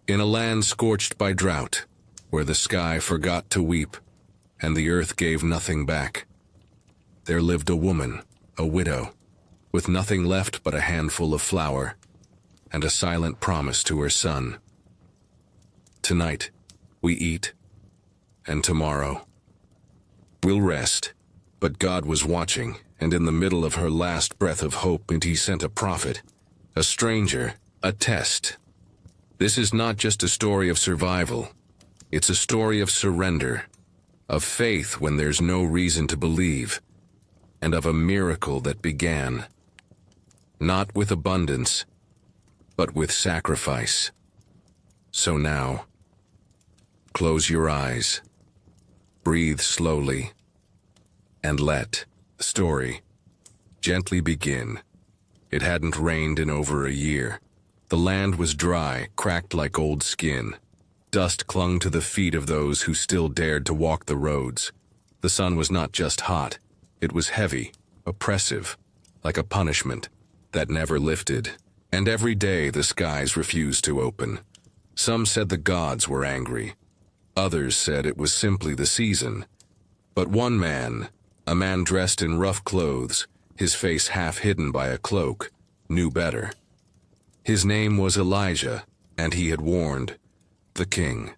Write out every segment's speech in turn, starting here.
In a land scorched by drought, where the sky forgot to weep, and the earth gave nothing back, there lived a woman, a widow, with nothing left but a handful of flour, and a silent promise to her son. Tonight, we eat, and tomorrow, we'll rest. But God was watching, and in the middle of her last breath of hope, he sent a prophet, a stranger, a test. This is not just a story of survival. It's a story of surrender, of faith when there's no reason to believe, and of a miracle that began, not with abundance, but with sacrifice. So now, close your eyes, breathe slowly, and let the story gently begin. It hadn't rained in over a year. The land was dry, cracked like old skin. Dust clung to the feet of those who still dared to walk the roads. The sun was not just hot, it was heavy, oppressive, like a punishment that never lifted. And every day the skies refused to open. Some said the gods were angry. Others said it was simply the season. But one man, a man dressed in rough clothes, his face half hidden by a cloak, knew better. His name was Elijah, and he had warned the king.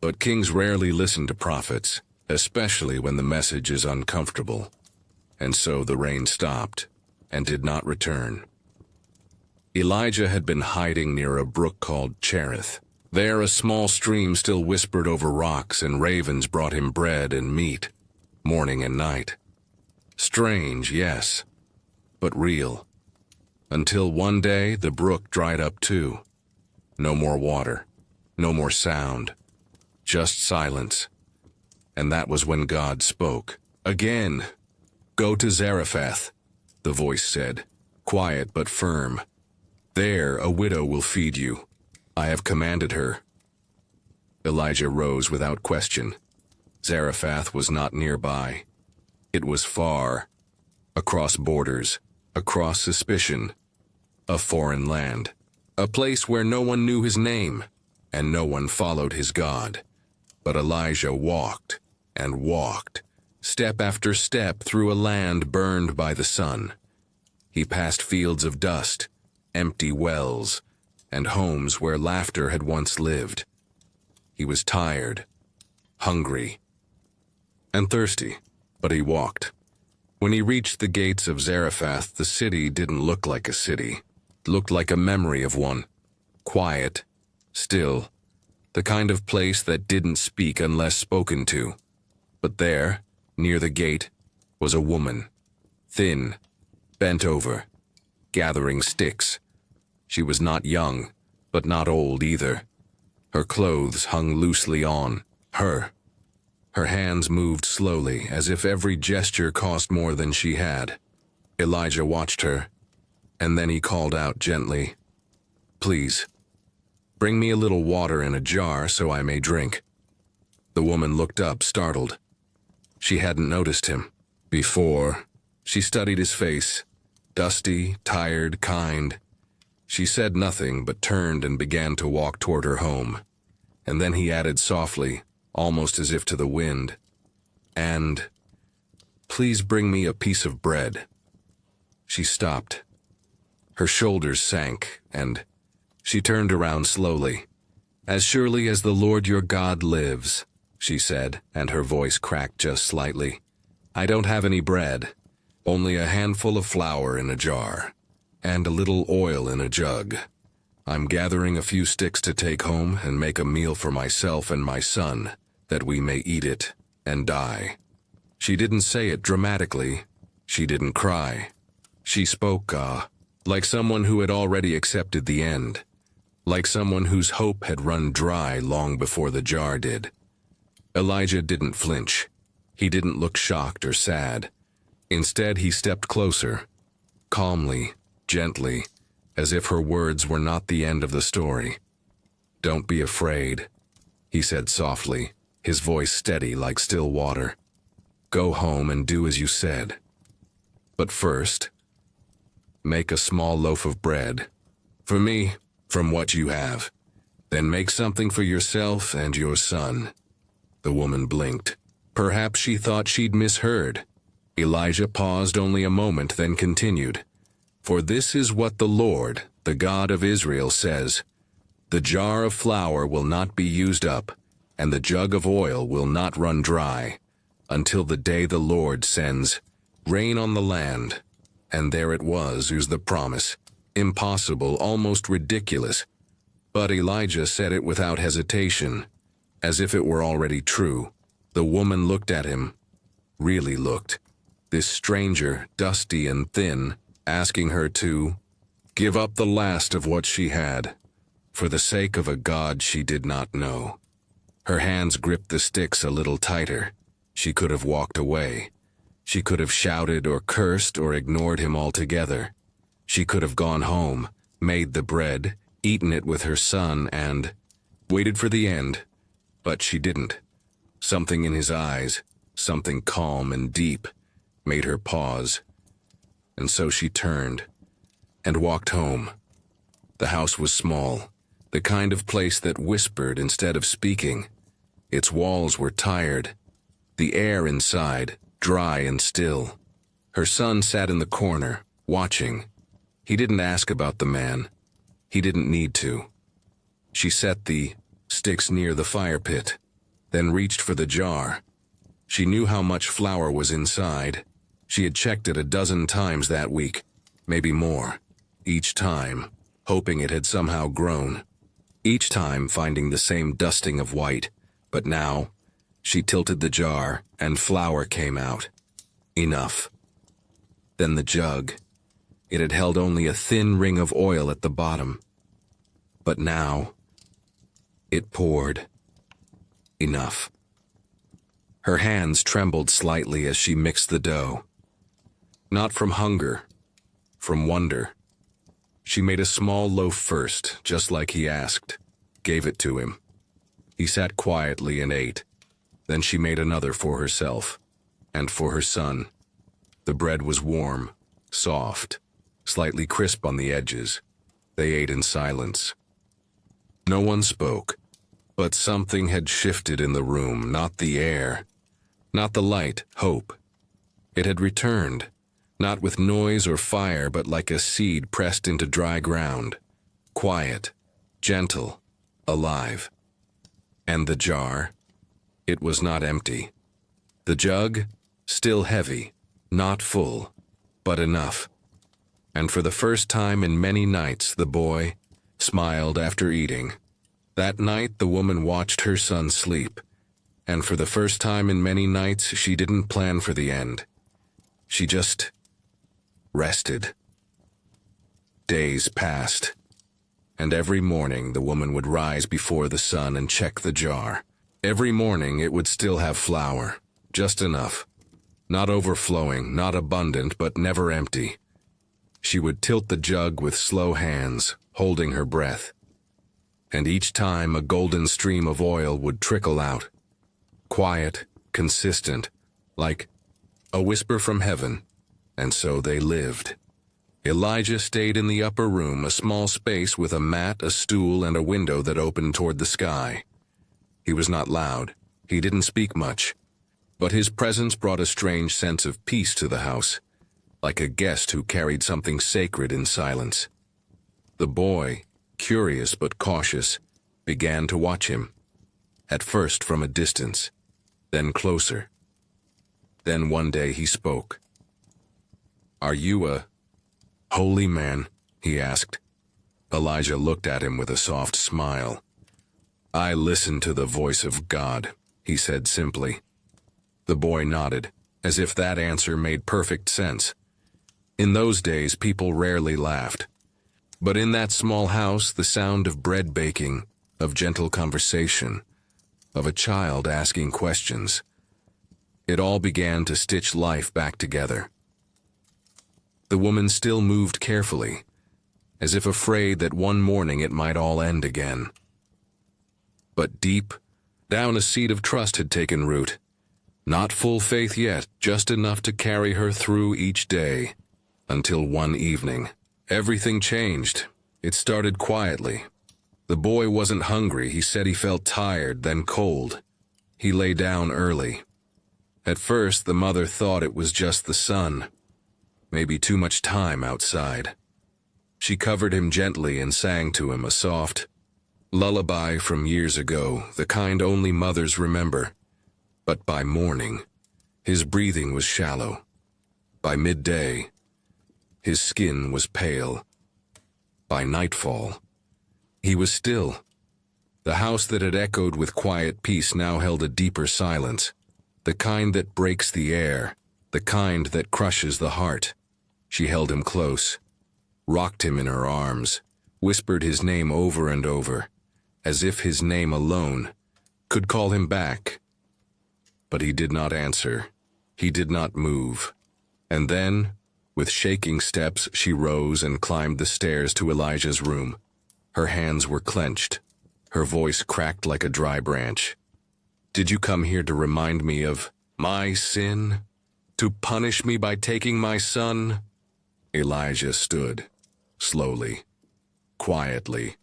But kings rarely listen to prophets, especially when the message is uncomfortable. And so the rain stopped and did not return. Elijah had been hiding near a brook called Cherith. There a small stream still whispered over rocks, and ravens brought him bread and meat, morning and night. Strange, yes, but real. Until one day the brook dried up too. No more water, no more sound, just silence. And that was when God spoke. Again. "Go to Zarephath," the voice said, quiet but firm. "There a widow will feed you. I have commanded her." Elijah rose without question. Zarephath was not nearby. It was far, across borders, across suspicion, a foreign land, a place where no one knew his name, and no one followed his God. But Elijah walked and walked, step after step through a land burned by the sun. He passed fields of dust, empty wells, and homes where laughter had once lived. He was tired, hungry, and thirsty, but he walked. When he reached the gates of Zarephath, the city didn't look like a city. It looked like a memory of one. Quiet, still, the kind of place that didn't speak unless spoken to. But there, near the gate, was a woman, thin, bent over, gathering sticks. She was not young, but not old either. Her clothes hung loosely on her. Her hands moved slowly, as if every gesture cost more than she had. Elijah watched her, and then he called out gently, "Please, bring me a little water in a jar so I may drink." The woman looked up, startled. She hadn't noticed him before. She studied his face, dusty, tired, kind. She said nothing, but turned and began to walk toward her home. And then he added softly, almost as if to the wind, "And please bring me a piece of bread." She stopped. Her shoulders sank, and she turned around slowly. "As surely as the Lord your God lives," she said, and her voice cracked just slightly, "I don't have any bread, only a handful of flour in a jar, and a little oil in a jug. I'm gathering a few sticks to take home and make a meal for myself and my son, that we may eat it and die." She didn't say it dramatically. She didn't cry. She spoke, like someone who had already accepted the end, like someone whose hope had run dry long before the jar did. Elijah didn't flinch. He didn't look shocked or sad. Instead, he stepped closer, calmly, gently, as if her words were not the end of the story. "Don't be afraid," he said softly, his voice steady like still water. "Go home and do as you said. But first, make a small loaf of bread. For me, from what you have. Then make something for yourself and your son." The woman blinked. Perhaps she thought she'd misheard. Elijah paused only a moment, then continued, "For this is what the Lord, the God of Israel, says, the jar of flour will not be used up, and the jug of oil will not run dry, until the day the Lord sends rain on the land." And there it was the promise. Impossible, almost ridiculous. But Elijah said it without hesitation, as if it were already true. The woman looked at him, really looked. This stranger, dusty and thin, asking her to give up the last of what she had, for the sake of a God she did not know. Her hands gripped the sticks a little tighter. She could have walked away. She could have shouted or cursed or ignored him altogether. She could have gone home, made the bread, eaten it with her son, and waited for the end. But she didn't. Something in his eyes, something calm and deep, made her pause. And so she turned and walked home. The house was small, the kind of place that whispered instead of speaking. Its walls were tired, the air inside dry and still. Her son sat in the corner, watching. He didn't ask about the man. He didn't need to. She set the sticks near the fire pit, then reached for the jar. She knew how much flour was inside. She had checked it a dozen times that week, maybe more. Each time, hoping it had somehow grown. Each time finding the same dusting of white. But now, she tilted the jar, and flour came out. Enough. Then the jug. It had held only a thin ring of oil at the bottom. But now, it poured. Enough. Her hands trembled slightly as she mixed the dough. Not from hunger, from wonder. She made a small loaf first, just like he asked, gave it to him. He sat quietly and ate. Then she made another for herself, and for her son. The bread was warm, soft, slightly crisp on the edges. They ate in silence. No one spoke, but something had shifted in the room, not the air, not the light, hope. It had returned, not with noise or fire, but like a seed pressed into dry ground, quiet, gentle, alive. And the jar? It was not empty. The jug? Still heavy, not full, but enough. And for the first time in many nights, the boy smiled after eating. That night, the woman watched her son sleep. And for the first time in many nights, she didn't plan for the end. She just rested. Days passed. And every morning, the woman would rise before the sun and check the jar. Every morning, it would still have flour, just enough. Not overflowing, not abundant, but never empty. She would tilt the jug with slow hands, holding her breath. And each time, a golden stream of oil would trickle out. Quiet, consistent, like a whisper from heaven. And so they lived. Elijah stayed in the upper room, a small space with a mat, a stool, and a window that opened toward the sky. He was not loud. He didn't speak much. But his presence brought a strange sense of peace to the house, like a guest who carried something sacred in silence. The boy, curious but cautious, began to watch him. At first from a distance, then closer. Then one day he spoke. "Are you a holy man?" he asked. Elijah looked at him with a soft smile. "I listen to the voice of God," he said simply. The boy nodded, as if that answer made perfect sense. In those days, people rarely laughed. But in that small house, the sound of bread baking, of gentle conversation, of a child asking questions, it all began to stitch life back together. The woman still moved carefully, as if afraid that one morning it might all end again. But deep down, a seed of trust had taken root. Not full faith yet, just enough to carry her through each day. Until one evening, everything changed. It started quietly. The boy wasn't hungry. He said he felt tired, then cold. He lay down early. At first, the mother thought it was just the sun. Maybe too much time outside. She covered him gently and sang to him a soft lullaby from years ago, the kind only mothers remember. But by morning, his breathing was shallow. By midday, his skin was pale. By nightfall, he was still. The house that had echoed with quiet peace now held a deeper silence, the kind that breaks the air, the kind that crushes the heart. She held him close, rocked him in her arms, whispered his name over and over, as if his name alone could call him back. But he did not answer. He did not move. And then, with shaking steps, she rose and climbed the stairs to Elijah's room. Her hands were clenched. Her voice cracked like a dry branch. "Did you come here to remind me of my sin? To punish me by taking my son?" Elijah stood, slowly, quietly.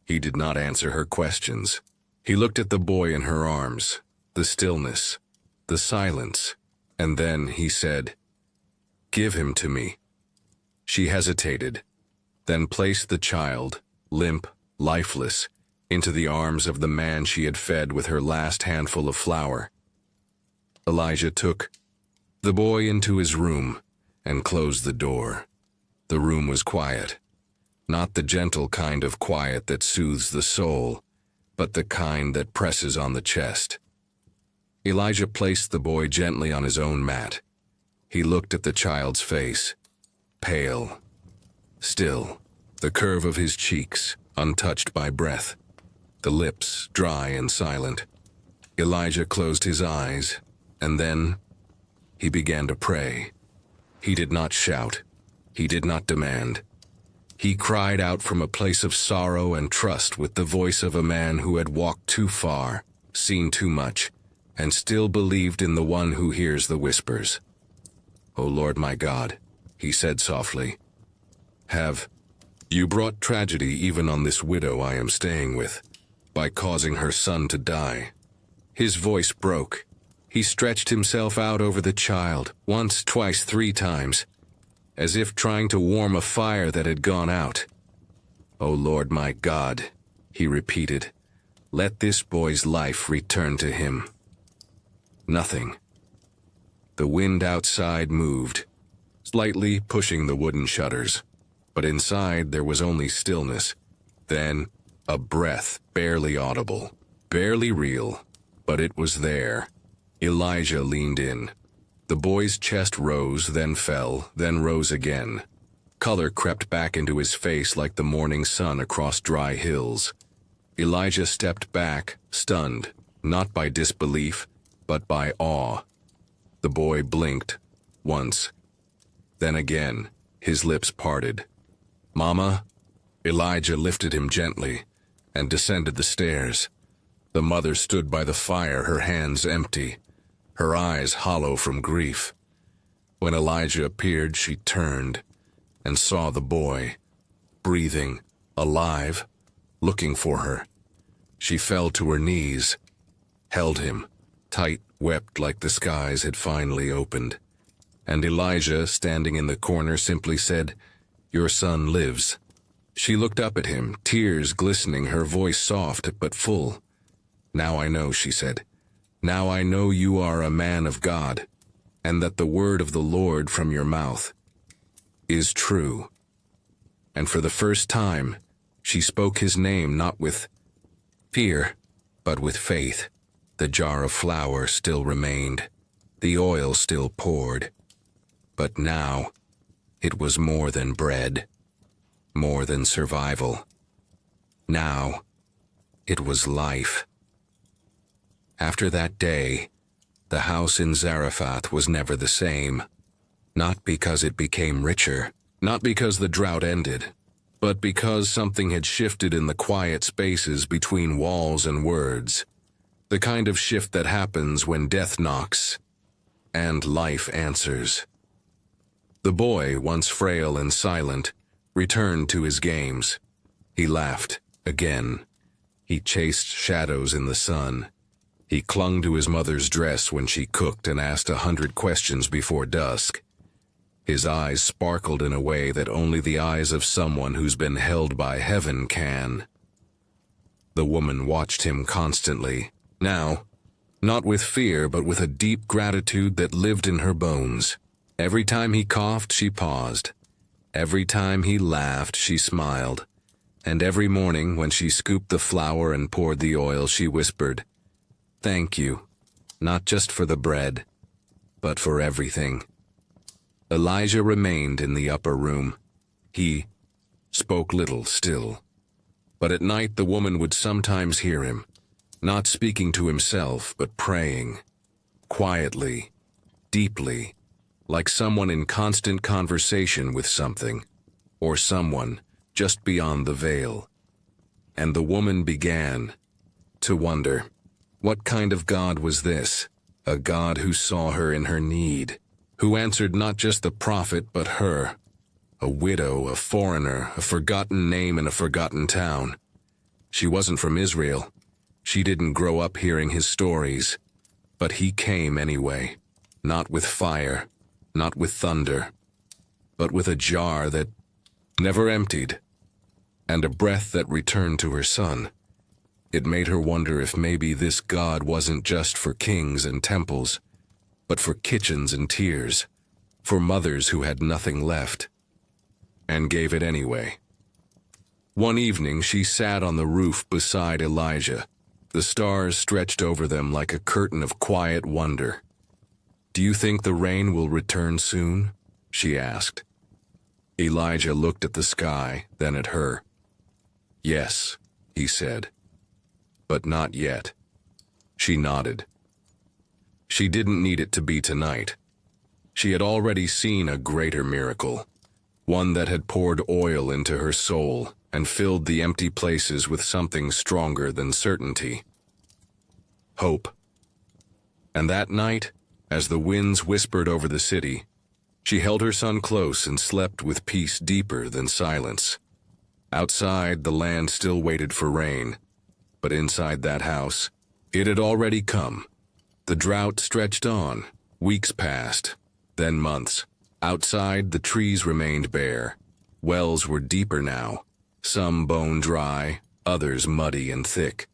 He did not answer her questions. He looked at the boy in her arms, the stillness, the silence, and then he said, "Give him to me." She hesitated, then placed the child, limp, lifeless, into the arms of the man she had fed with her last handful of flour. Elijah took the boy into his room and closed the door. The room was quiet, not the gentle kind of quiet that soothes the soul, but the kind that presses on the chest. Elijah placed the boy gently on his own mat. He looked at the child's face, pale, still, the curve of his cheeks untouched by breath, the lips dry and silent. Elijah closed his eyes, and then he began to pray. He did not shout. He did not demand. He cried out from a place of sorrow and trust with the voice of a man who had walked too far, seen too much, and still believed in the one who hears the whispers. "O Lord my God," he said softly, "have you brought tragedy even on this widow I am staying with, by causing her son to die?" His voice broke. He stretched himself out over the child, once, twice, 3 times, as if trying to warm a fire that had gone out. "O Lord my God," he repeated, "let this boy's life return to him." Nothing. The wind outside moved, slightly pushing the wooden shutters, but inside there was only stillness. Then, a breath, barely audible, barely real, but it was there. Elijah leaned in. The boy's chest rose, then fell, then rose again. Color crept back into his face like the morning sun across dry hills. Elijah stepped back, stunned, not by disbelief, but by awe. The boy blinked, once. Then again, his lips parted. "Mama?" Elijah lifted him gently and descended the stairs. The mother stood by the fire, her hands empty, her eyes hollow from grief. When Elijah appeared, she turned and saw the boy, breathing, alive, looking for her. She fell to her knees, held him tight, wept like the skies had finally opened. And Elijah, standing in the corner, simply said, "Your son lives." She looked up at him, tears glistening, her voice soft but full. "Now I know," she said. "Now I know you are a man of God, and that the word of the Lord from your mouth is true." And for the first time, she spoke his name not with fear, but with faith. The jar of flour still remained, the oil still poured. But now, it was more than bread, more than survival. Now, it was life. After that day, the house in Zarephath was never the same. Not because it became richer, not because the drought ended, but because something had shifted in the quiet spaces between walls and words. The kind of shift that happens when death knocks and life answers. The boy, once frail and silent, returned to his games. He laughed, Again, he chased shadows in the sun. He clung to his mother's dress when she cooked and asked 100 questions before dusk. His eyes sparkled in a way that only the eyes of someone who's been held by heaven can. The woman watched him constantly, now, not with fear but with a deep gratitude that lived in her bones. Every time he coughed, she paused. Every time he laughed, she smiled. And every morning when she scooped the flour and poured the oil, she whispered, "Thank you, not just for the bread, but for everything." Elijah remained in the upper room. He spoke little still. But at night the woman would sometimes hear him, not speaking to himself, but praying, quietly, deeply, like someone in constant conversation with something, or someone just beyond the veil. And the woman began to wonder, what kind of God was this? A God who saw her in her need, who answered not just the prophet but her, a widow, a foreigner, a forgotten name in a forgotten town. She wasn't from Israel. She didn't grow up hearing his stories. But he came anyway, not with fire, not with thunder, but with a jar that never emptied, and a breath that returned to her son. It made her wonder if maybe this God wasn't just for kings and temples, but for kitchens and tears, for mothers who had nothing left, and gave it anyway. One evening she sat on the roof beside Elijah. The stars stretched over them like a curtain of quiet wonder. "Do you think the rain will return soon?" she asked. Elijah looked at the sky, then at her. "Yes," he said, "but not yet." She nodded. She didn't need it to be tonight. She had already seen a greater miracle, one that had poured oil into her soul and filled the empty places with something stronger than certainty. Hope. And that night, as the winds whispered over the city, she held her son close and slept with peace deeper than silence. Outside, the land still waited for rain, but inside that house, it had already come. The drought stretched on. Weeks passed, then months. Outside, the trees remained bare. Wells were deeper now, some bone dry, others muddy and thick.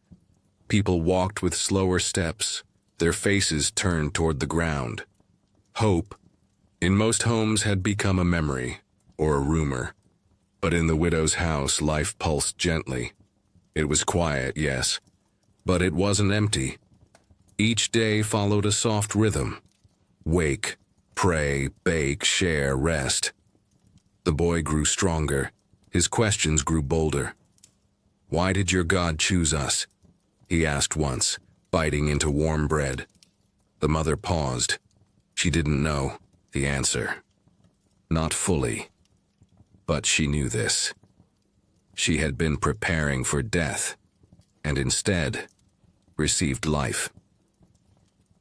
People walked with slower steps, their faces turned toward the ground. Hope, in most homes, had become a memory, or a rumor. But in the widow's house, life pulsed gently. It was quiet, yes, but it wasn't empty. Each day followed a soft rhythm. Wake, pray, bake, share, rest. The boy grew stronger. His questions grew bolder. "Why did your God choose us?" he asked once, biting into warm bread. The mother paused. She didn't know the answer. Not fully. But she knew this. She had been preparing for death, and instead received life.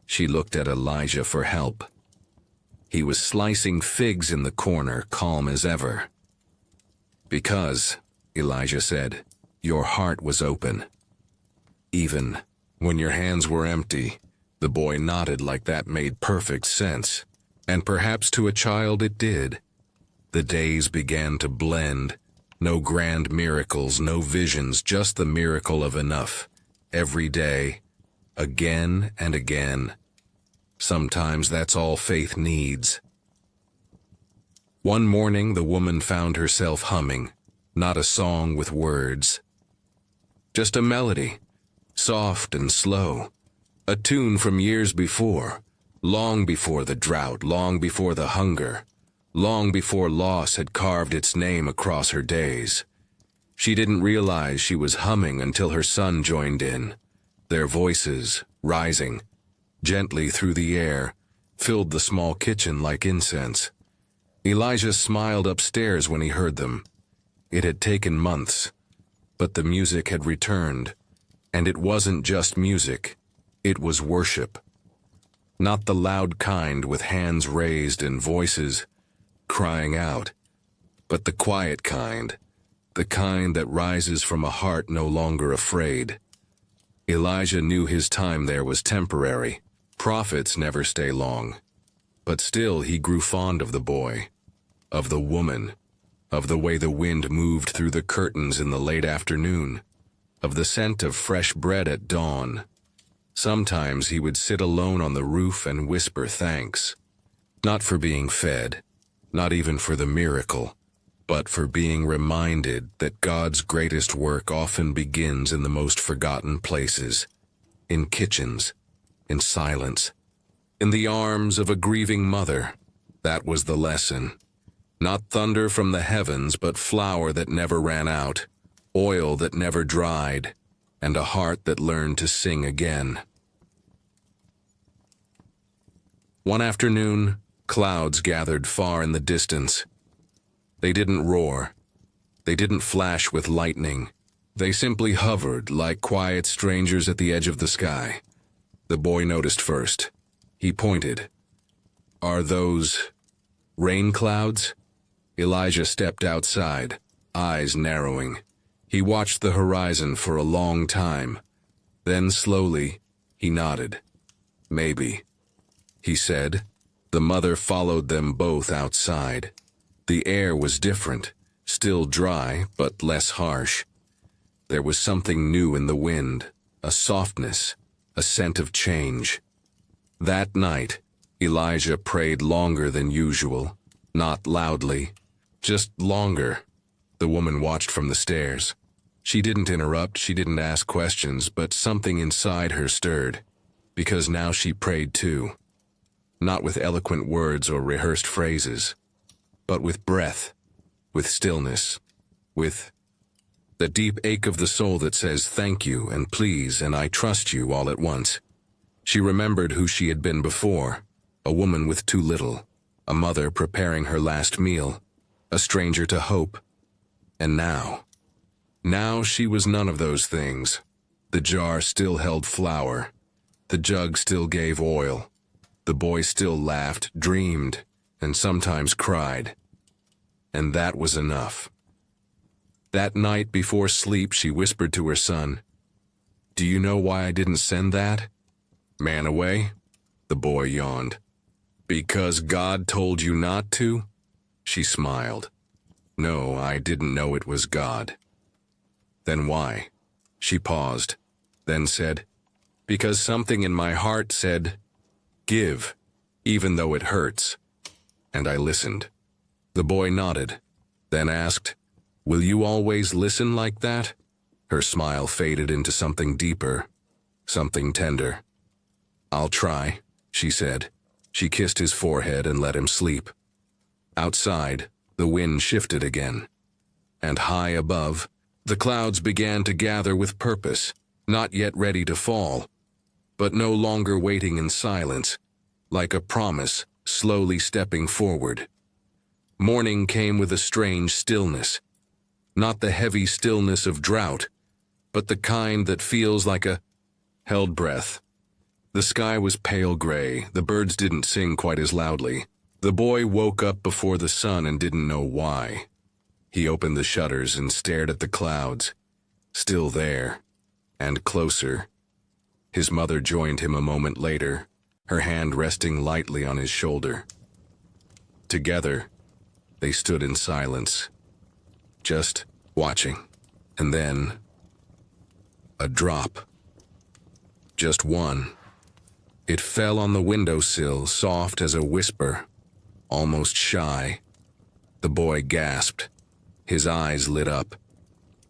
She looked at Elijah for help. He was slicing figs in the corner, calm as ever. "Because," Elijah said, "your heart was open. Even when your hands were empty." The boy nodded like that made perfect sense. And perhaps to a child it did. The days began to blend. No grand miracles, no visions, just the miracle of enough. Every day, again and again. Sometimes that's all faith needs. One morning, the woman found herself humming, not a song with words. Just a melody, soft and slow, a tune from years before, long before the drought, long before the hunger, long before loss had carved its name across her days. She didn't realize she was humming until her son joined in. Their voices, rising gently through the air, filled the small kitchen like incense. Elijah smiled upstairs when he heard them. It had taken months, but the music had returned, and it wasn't just music, it was worship. Not the loud kind with hands raised and voices crying out, but the quiet kind, the kind that rises from a heart no longer afraid. Elijah knew his time there was temporary. Prophets never stay long. But still he grew fond of the boy, of the woman, of the way the wind moved through the curtains in the late afternoon, of the scent of fresh bread at dawn. Sometimes he would sit alone on the roof and whisper thanks, not for being fed, not even for the miracle, but for being reminded that God's greatest work often begins in the most forgotten places, in kitchens, in silence, in the arms of a grieving mother. That was the lesson. Not thunder from the heavens, but flour that never ran out, oil that never dried, and a heart that learned to sing again. One afternoon, clouds gathered far in the distance. They didn't roar. They didn't flash with lightning. They simply hovered like quiet strangers at the edge of the sky. The boy noticed first. He pointed. "Are those rain clouds?" Elijah stepped outside, eyes narrowing. He watched the horizon for a long time. Then slowly, he nodded. "Maybe," he said. The mother followed them both outside. The air was different, still dry, but less harsh. There was something new in the wind, a softness, a scent of change. That night, Elijah prayed longer than usual, not loudly, just longer. The woman watched from the stairs. She didn't interrupt, she didn't ask questions, but something inside her stirred, because now she prayed too. Not with eloquent words or rehearsed phrases, but with breath, with stillness, with the deep ache of the soul that says thank you and please and I trust you all at once. She remembered who she had been before, a woman with too little, a mother preparing her last meal, a stranger to hope. And now she was none of those things. The jar still held flour. The jug still gave oil. The boy still laughed, dreamed, and sometimes cried. And that was enough. That night before sleep, she whispered to her son, "Do you know why I didn't send that man away?" The boy yawned. "Because God told you not to?" She smiled. "No, I didn't know it was God." "Then why?" She paused, then said, "Because something in my heart said, give, even though it hurts." And I listened. The boy nodded, then asked, "Will you always listen like that?" Her smile faded into something deeper, something tender. "I'll try," she said. She kissed his forehead and let him sleep. Outside, the wind shifted again. And high above, the clouds began to gather with purpose, not yet ready to fall, but no longer waiting in silence, like a promise slowly stepping forward. Morning came with a strange stillness, not the heavy stillness of drought, but the kind that feels like a held breath. The sky was pale gray, the birds didn't sing quite as loudly. The boy woke up before the sun and didn't know why. He opened the shutters and stared at the clouds, still there, and closer. His mother joined him a moment later, her hand resting lightly on his shoulder. Together, they stood in silence, just watching. And then, a drop. Just one. It fell on the windowsill, soft as a whisper, almost shy. The boy gasped. His eyes lit up.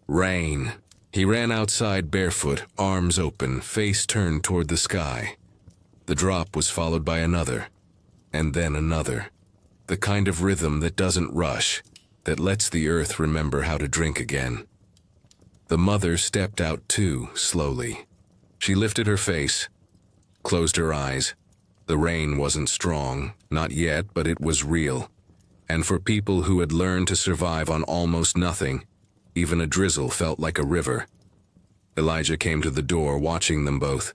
Rain. He ran outside barefoot, arms open, face turned toward the sky. The drop was followed by another, and then another. The kind of rhythm that doesn't rush, that lets the earth remember how to drink again. The mother stepped out too, slowly. She lifted her face, closed her eyes. The rain wasn't strong, not yet, but it was real. And for people who had learned to survive on almost nothing, even a drizzle felt like a river. Elijah came to the door, watching them both.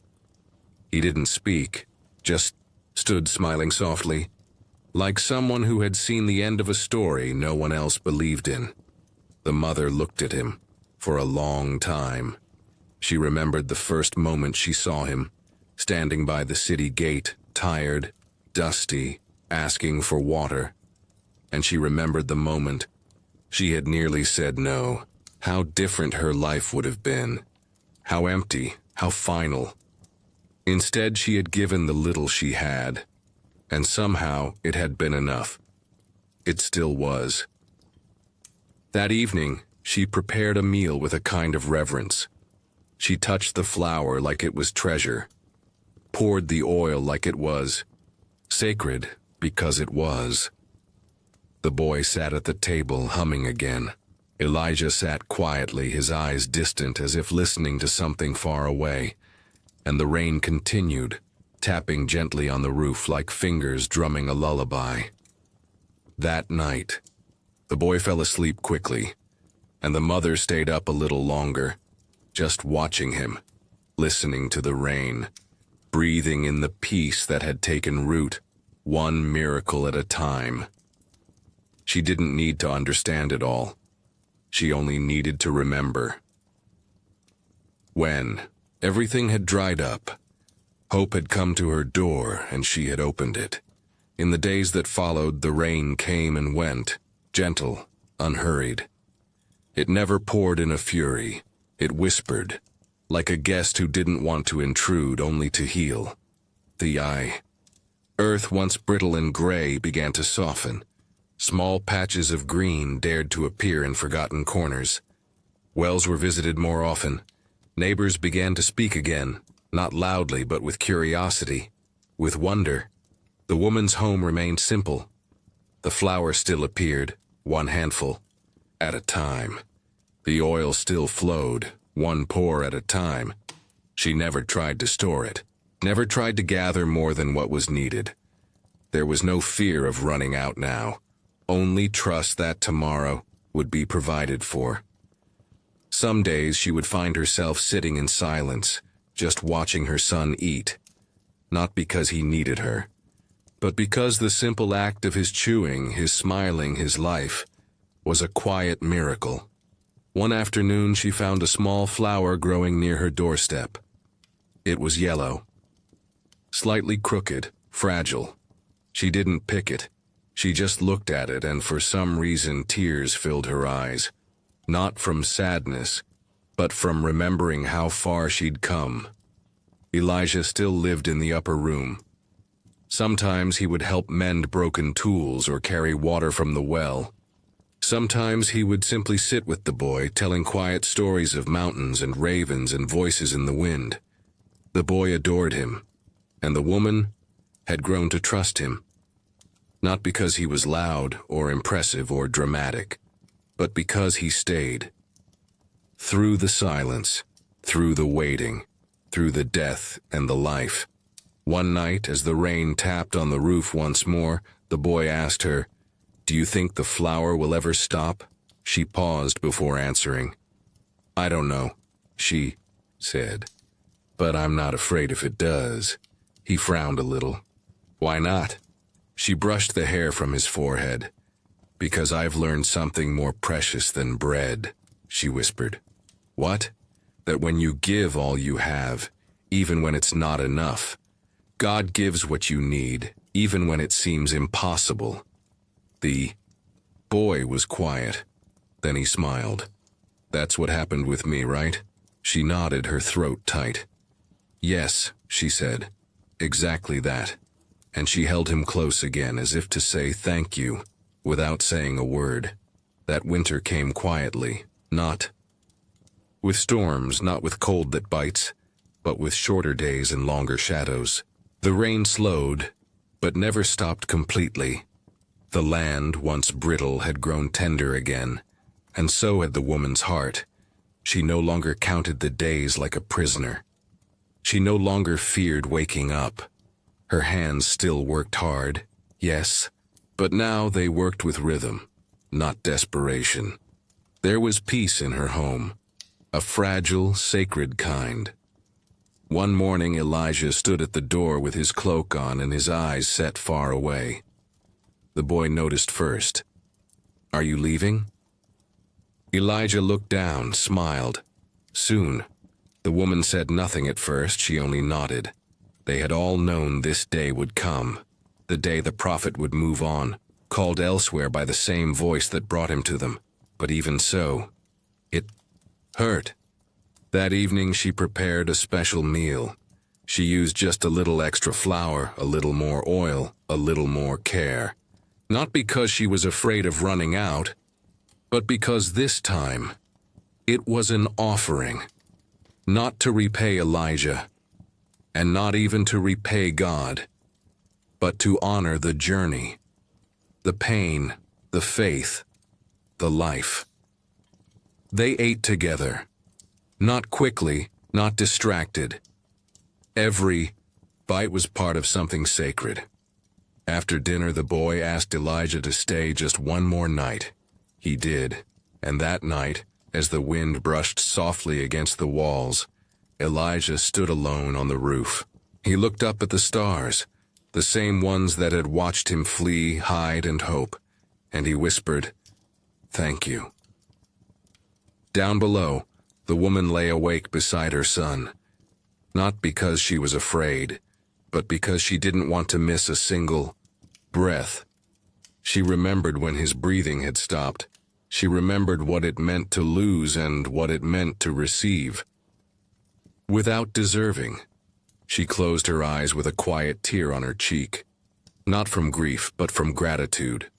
He didn't speak, just stood smiling softly, like someone who had seen the end of a story no one else believed in. The mother looked at him for a long time. She remembered the first moment she saw him, standing by the city gate, tired, dusty, asking for water. And she remembered the moment she had nearly said no. How different her life would have been. How empty, how final. Instead, she had given the little she had, and somehow it had been enough. It still was. That evening, she prepared a meal with a kind of reverence. She touched the flour like it was treasure, poured the oil like it was sacred because it was. The boy sat at the table, humming again. Elijah sat quietly, his eyes distant as if listening to something far away, and the rain continued, tapping gently on the roof like fingers drumming a lullaby. That night, the boy fell asleep quickly, and the mother stayed up a little longer, just watching him, listening to the rain, breathing in the peace that had taken root, one miracle at a time. She didn't need to understand it all. She only needed to remember. When everything had dried up, hope had come to her door and she had opened it. In the days that followed, the rain came and went, gentle, unhurried. It never poured in a fury. It whispered, like a guest who didn't want to intrude, only to heal. The eye. Earth, once brittle and gray, began to soften. Small patches of green dared to appear in forgotten corners. Wells were visited more often. Neighbors began to speak again, not loudly but with curiosity, with wonder. The woman's home remained simple. The flour still appeared, one handful at a time. The oil still flowed, one pour at a time. She never tried to store it, never tried to gather more than what was needed. There was no fear of running out now, only trust that tomorrow would be provided for. Some days she would find herself sitting in silence, just watching her son eat, not because he needed her, but because the simple act of his chewing, his smiling, his life, was a quiet miracle. One afternoon she found a small flower growing near her doorstep. It was yellow, slightly crooked, fragile. She didn't pick it. She just looked at it, and for some reason tears filled her eyes. Not from sadness, but from remembering how far she'd come. Elijah still lived in the upper room. Sometimes he would help mend broken tools or carry water from the well. Sometimes he would simply sit with the boy, telling quiet stories of mountains and ravens and voices in the wind. The boy adored him, and the woman had grown to trust him. Not because he was loud or impressive or dramatic, but because he stayed. Through the silence, through the waiting, through the death and the life. One night, as the rain tapped on the roof once more, the boy asked her, "Do you think the flower will ever stop?" She paused before answering. "I don't know," she said, "but I'm not afraid if it does." He frowned a little. "Why not?" She brushed the hair from his forehead. "Because I've learned something more precious than bread," she whispered. "What?" "That when you give all you have, even when it's not enough, God gives what you need, even when it seems impossible." The boy was quiet. Then he smiled. "That's what happened with me, right?" She nodded, her throat tight. "Yes," she said, "exactly that." And she held him close again, as if to say thank you, without saying a word. That winter came quietly, not with storms, not with cold that bites, but with shorter days and longer shadows. The rain slowed, but never stopped completely. The land, once brittle, had grown tender again, and so had the woman's heart. She no longer counted the days like a prisoner. She no longer feared waking up. Her hands still worked hard, yes, but now they worked with rhythm, not desperation. There was peace in her home, a fragile, sacred kind. One morning Elijah stood at the door with his cloak on and his eyes set far away. The boy noticed first. "Are you leaving?" Elijah looked down, smiled. Soon. The woman said nothing at first, she only nodded. They had all known this day would come, the day the prophet would move on, called elsewhere by the same voice that brought him to them. But even so, it hurt. That evening she prepared a special meal. She used just a little extra flour, a little more oil, a little more care. Not because she was afraid of running out, but because this time, it was an offering. Not to repay Elijah, and not even to repay God, but to honor the journey, the pain, the faith, the life. They ate together, not quickly, not distracted. Every bite was part of something sacred. After dinner, the boy asked Elijah to stay just one more night. He did, and that night, as the wind brushed softly against the walls, Elijah stood alone on the roof. He looked up at the stars, the same ones that had watched him flee, hide, and hope, and he whispered, "Thank you." Down below, the woman lay awake beside her son, not because she was afraid, but because she didn't want to miss a single breath. She remembered when his breathing had stopped. She remembered what it meant to lose and what it meant to receive. Without deserving, she closed her eyes with a quiet tear on her cheek, not from grief, but from gratitude.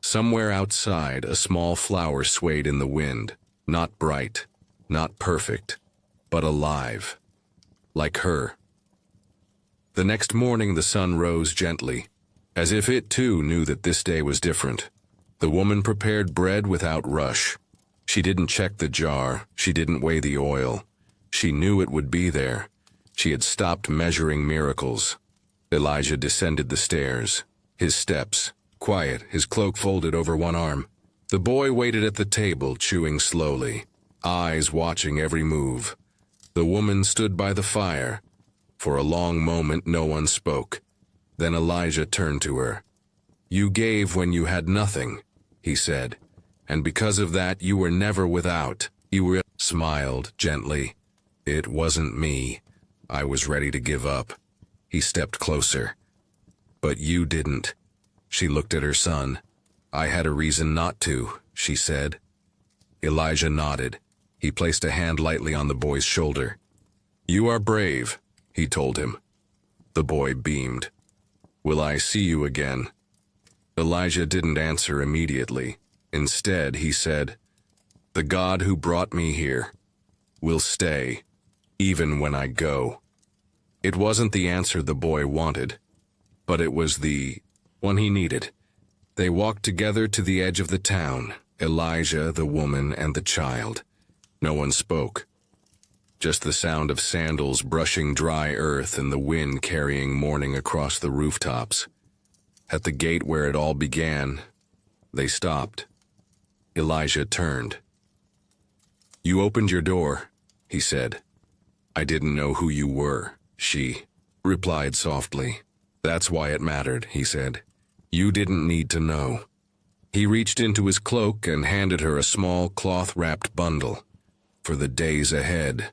Somewhere outside, a small flower swayed in the wind, not bright, not perfect, but alive, like her. The next morning the sun rose gently, as if it too knew that this day was different. The woman prepared bread without rush. She didn't check the jar, she didn't weigh the oil. She knew it would be there. She had stopped measuring miracles. Elijah descended the stairs, his steps, quiet, his cloak folded over one arm. The boy waited at the table, chewing slowly, eyes watching every move. The woman stood by the fire. For a long moment no one spoke. Then Elijah turned to her. "You gave when you had nothing," he said, "and because of that you were never without. You were..." Smiled gently. "It wasn't me. I was ready to give up." He stepped closer. "But you didn't." She looked at her son. "I had a reason not to," she said. Elijah nodded. He placed a hand lightly on the boy's shoulder. "You are brave," he told him. The boy beamed. "Will I see you again?" Elijah didn't answer immediately. Instead, he said, "The God who brought me here will stay, even when I go." It wasn't the answer the boy wanted, but it was the one he needed. They walked together to the edge of the town, Elijah, the woman, and the child. No one spoke. Just the sound of sandals brushing dry earth and the wind carrying morning across the rooftops. At the gate where it all began, they stopped. Elijah turned. "You opened your door," he said. "I didn't know who you were," she replied softly. "That's why it mattered," he said. "You didn't need to know." He reached into his cloak and handed her a small cloth-wrapped bundle. For the days ahead.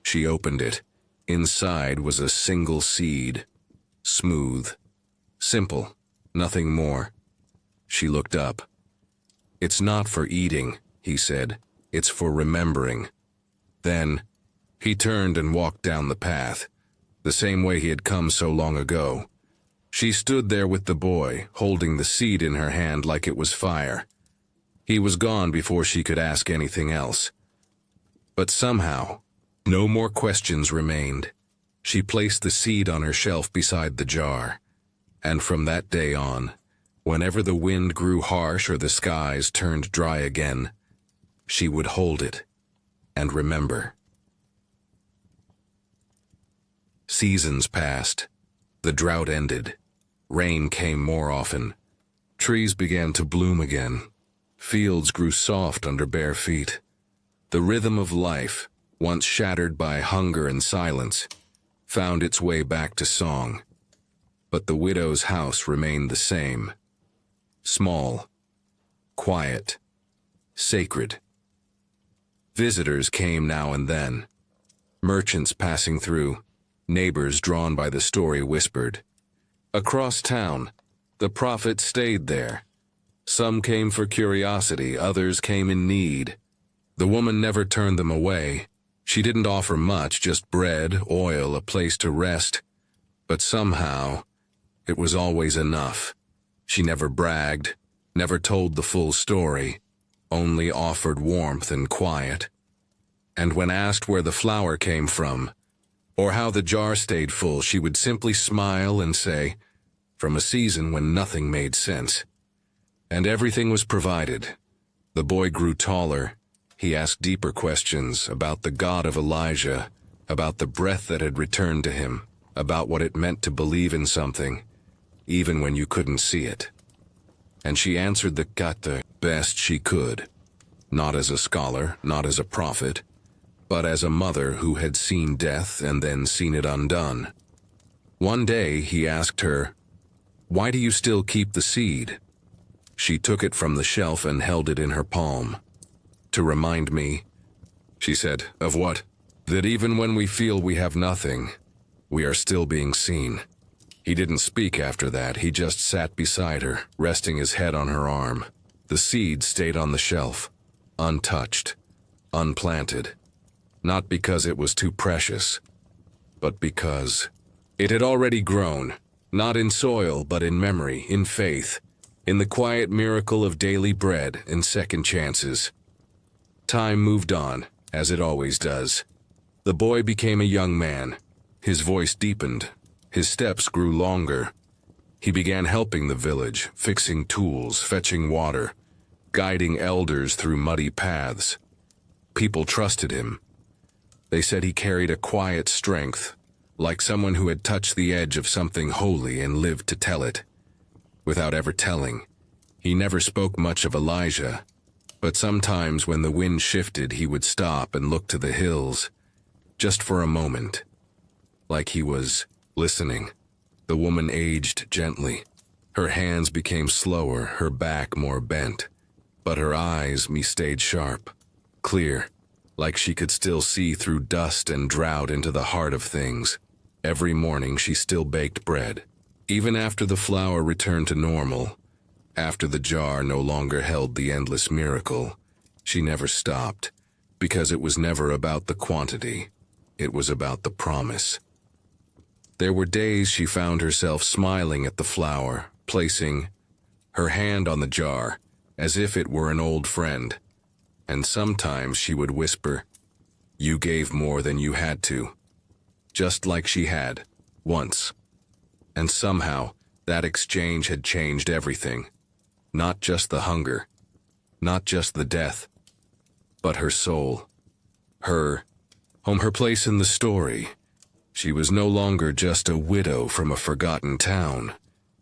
She opened it. Inside was a single seed. Smooth. Simple. Nothing more. She looked up. "It's not for eating," he said. "It's for remembering." Then, he turned and walked down the path, the same way he had come so long ago. She stood there with the boy, holding the seed in her hand like it was fire. He was gone before she could ask anything else. But somehow, no more questions remained. She placed the seed on her shelf beside the jar. And from that day on, whenever the wind grew harsh or the skies turned dry again, she would hold it and remember. Seasons passed. The drought ended. Rain came more often. Trees began to bloom again. Fields grew soft under bare feet. The rhythm of life, once shattered by hunger and silence, found its way back to song. But the widow's house remained the same. Small, quiet, sacred. Visitors came now and then. Merchants passing through, neighbors drawn by the story whispered. Across town, the prophet stayed there. Some came for curiosity, others came in need. The woman never turned them away. She didn't offer much, just bread, oil, a place to rest. But somehow, it was always enough. She never bragged, never told the full story, only offered warmth and quiet. And when asked where the flour came from, or how the jar stayed full, she would simply smile and say, from a season when nothing made sense. And everything was provided. The boy grew taller. He asked deeper questions about the God of Elijah, about the breath that had returned to him, about what it meant to believe in something, even when you couldn't see it. And she answered the best she could, not as a scholar, not as a prophet, but as a mother who had seen death and then seen it undone. One day he asked her, "Why do you still keep the seed?" She took it from the shelf and held it in her palm. "To remind me," she said, "of what? That even when we feel we have nothing, we are still being seen." He didn't speak after that. He just sat beside her, resting his head on her arm. The seed stayed on the shelf, untouched, unplanted. Not because it was too precious, but because it had already grown, not in soil, but in memory, in faith, in the quiet miracle of daily bread and second chances. Time moved on, as it always does. The boy became a young man. His voice deepened. His steps grew longer. He began helping the village, fixing tools, fetching water, guiding elders through muddy paths. People trusted him. They said he carried a quiet strength, like someone who had touched the edge of something holy and lived to tell it. Without ever telling, he never spoke much of Elijah, but sometimes when the wind shifted, he would stop and look to the hills, just for a moment, like he was listening. The woman aged gently. Her hands became slower, her back more bent, but her eyes stayed sharp, clear, like she could still see through dust and drought into the heart of things. Every morning she still baked bread. Even after the flour returned to normal, after the jar no longer held the endless miracle, she never stopped, because it was never about the quantity. It was about the promise. There were days she found herself smiling at the flour, placing her hand on the jar, as if it were an old friend. And sometimes she would whisper, "You gave more than you had to," just like she had, once. And somehow, that exchange had changed everything. Not just the hunger, not just the death, but her soul. Her home, her place in the story. She was no longer just a widow from a forgotten town.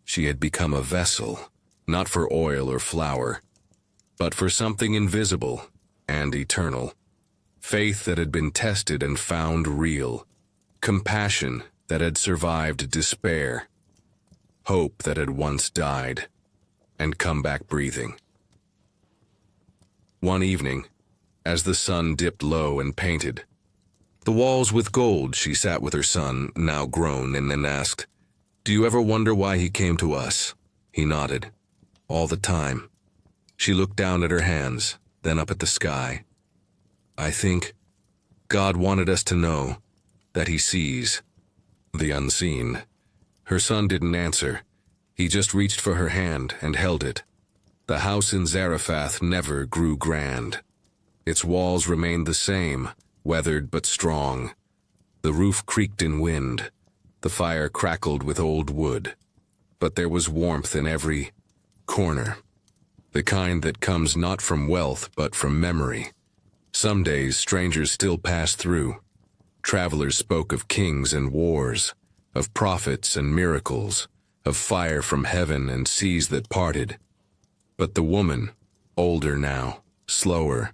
She had become a vessel, not for oil or flour, but for something invisible and eternal. Faith that had been tested and found real. Compassion that had survived despair. Hope that had once died and come back breathing. One evening, as the sun dipped low and painted the walls with gold, she sat with her son, now grown, and then asked, "Do you ever wonder why he came to us?" He nodded. "All the time." She looked down at her hands, then up at the sky. "I think God wanted us to know that he sees the unseen." Her son didn't answer. He just reached for her hand and held it. The house in Zarephath never grew grand. Its walls remained the same, weathered but strong. The roof creaked in wind. The fire crackled with old wood. But there was warmth in every corner. The kind that comes not from wealth but from memory. Some days strangers still passed through. Travelers spoke of kings and wars, of prophets and miracles, of fire from heaven and seas that parted. But the woman, older now, slower,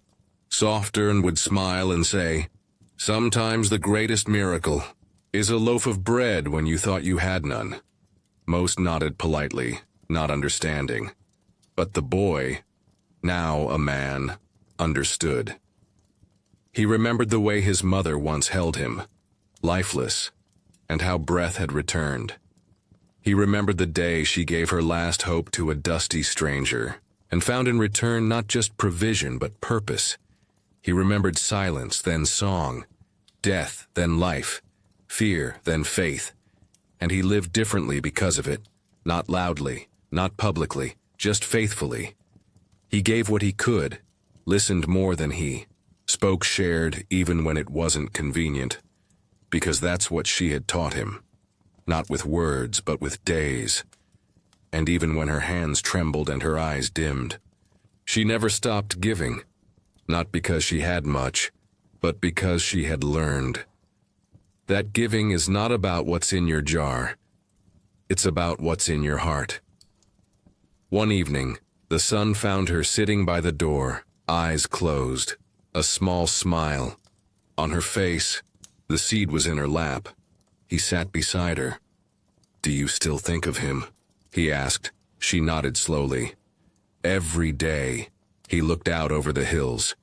softer, and would smile and say, "Sometimes the greatest miracle is a loaf of bread when you thought you had none." Most nodded politely, not understanding. But the boy, now a man, understood. He remembered the way his mother once held him, lifeless, and how breath had returned. He remembered the day she gave her last hope to a dusty stranger, and found in return not just provision but purpose. He remembered silence, then song, death, then life, fear, then faith, and he lived differently because of it, not loudly, not publicly, just faithfully. He gave what he could, listened more than he, spoke shared even when it wasn't convenient, because that's what she had taught him, not with words but with days, and even when her hands trembled and her eyes dimmed. She never stopped giving, not because she had much, but because she had learned. That giving is not about what's in your jar, it's about what's in your heart. One evening, the sun found her sitting by the door, eyes closed, a small smile. On her face, the seed was in her lap. He sat beside her. "Do you still think of him?" he asked. She nodded slowly. "Every day." He looked out over the hills.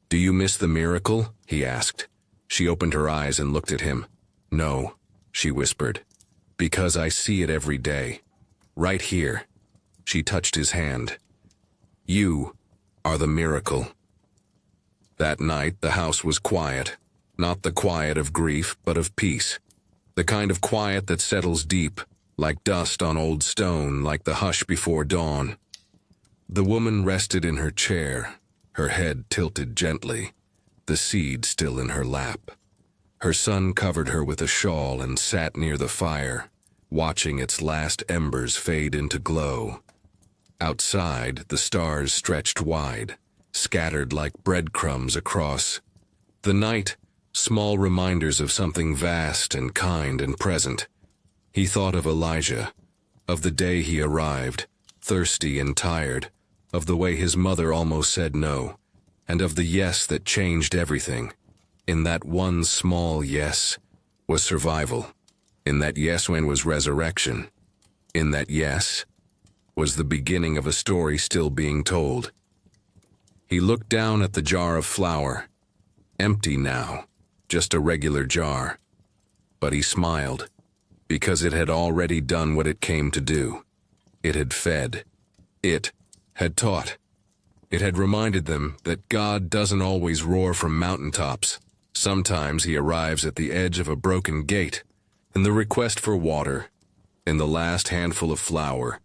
"Do you miss the miracle?" he asked. She opened her eyes and looked at him. "No," she whispered, "because I see it every day. Right here." She touched his hand. "You are the miracle." That night, the house was quiet. Not the quiet of grief, but of peace. The kind of quiet that settles deep, like dust on old stone, like the hush before dawn. The woman rested in her chair, her head tilted gently, the seed still in her lap. Her son covered her with a shawl and sat near the fire, watching its last embers fade into glow. Outside, the stars stretched wide, scattered like breadcrumbs across the night, small reminders of something vast and kind and present. He thought of Elijah, of the day he arrived, thirsty and tired, of the way his mother almost said no, and of the yes that changed everything. In that one small yes was survival. In that yes was resurrection. In that yes was the beginning of a story still being told. He looked down at the jar of flour, empty now, just a regular jar. But he smiled, because it had already done what it came to do. It had fed. It had taught. It had reminded them that God doesn't always roar from mountaintops. Sometimes he arrives at the edge of a broken gate, in the request for water, in the last handful of flour,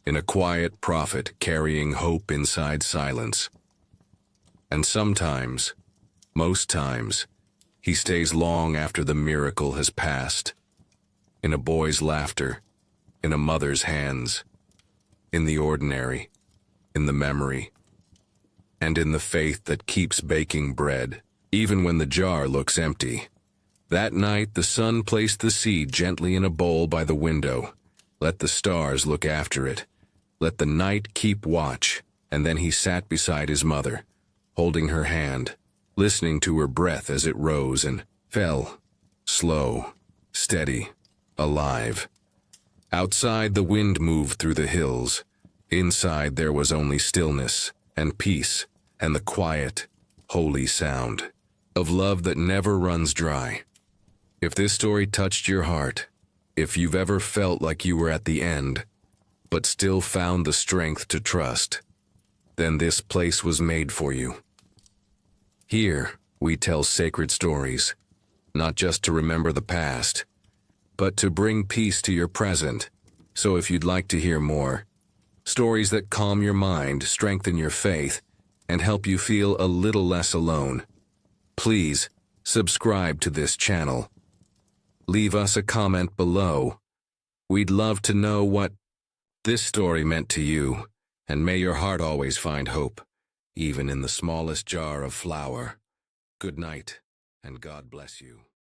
in a quiet prophet carrying hope inside silence. And sometimes, most times, he stays long after the miracle has passed, in a boy's laughter, in a mother's hands, in the ordinary, in the memory, and in the faith that keeps baking bread, even when the jar looks empty. That night, the son placed the seed gently in a bowl by the window. Let the stars look after it. Let the night keep watch. And then he sat beside his mother, holding her hand, listening to her breath as it rose and fell, slow, steady, alive. Outside, the wind moved through the hills. Inside, there was only stillness and peace and the quiet, holy sound of love that never runs dry. If this story touched your heart, if you've ever felt like you were at the end, but still found the strength to trust, then this place was made for you. Here, we tell sacred stories, not just to remember the past, but to bring peace to your present. So if you'd like to hear more, stories that calm your mind, strengthen your faith, and help you feel a little less alone, please subscribe to this channel. Leave us a comment below. We'd love to know what this story meant to you, and may your heart always find hope, even in the smallest jar of flour. Good night, and God bless you.